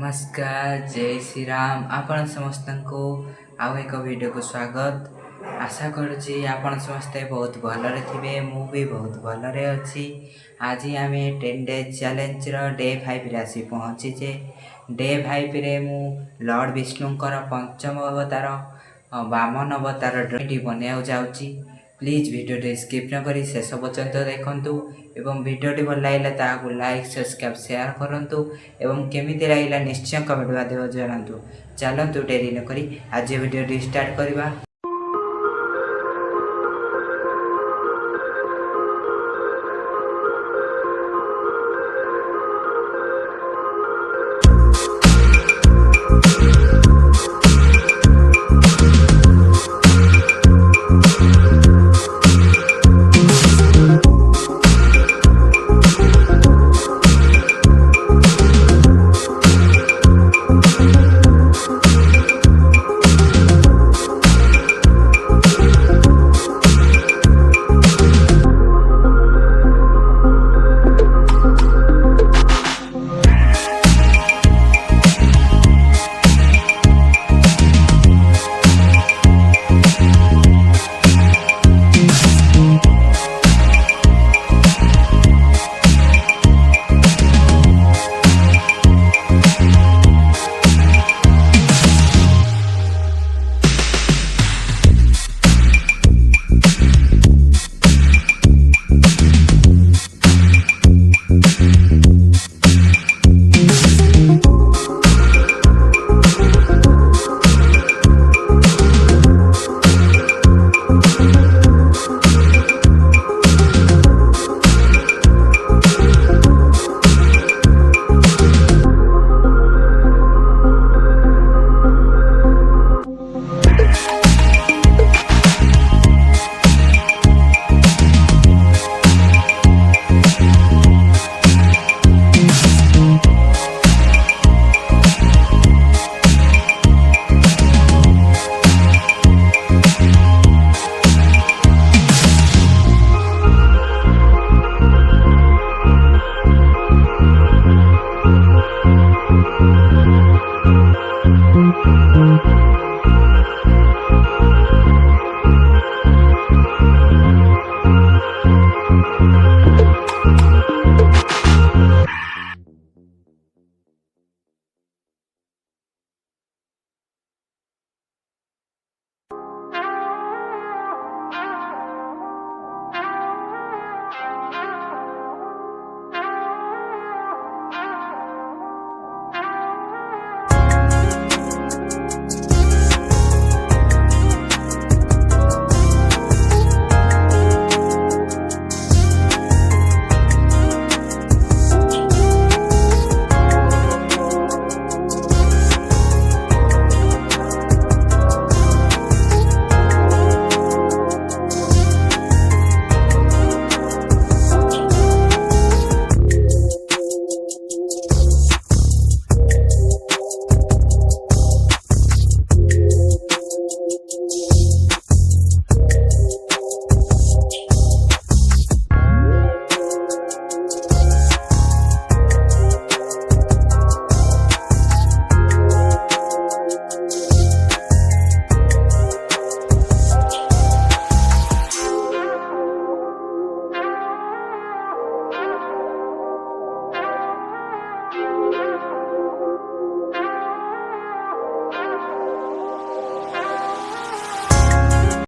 नमस्कार जय श्री राम आपण समस्त को आउ एक वीडियो को स्वागत। आशा करुँची आपण समस्ते बहुत भलरे थे मु भी बहुत भलरे अच्छी। आज आम 10 डेज चैलेंज डे 5 रे आसी पहुँचीचे। डे 5 रे मु लॉर्ड विष्णुंकर पंचम अवतार वामन अवतार ड्रॉइंग बनाया जाऊँगी। प्लीज वीडियो स्किप न करी शेष पर्यंत देखंतु एवं वीडियो भल लगे लाइक सब्सक्राइब शेयर करूँ एवं केमी लगे निश्चय कमेंट माध्यम जनातु। चलतु डेरी न करी आज वीडियो स्टार्ट करवा।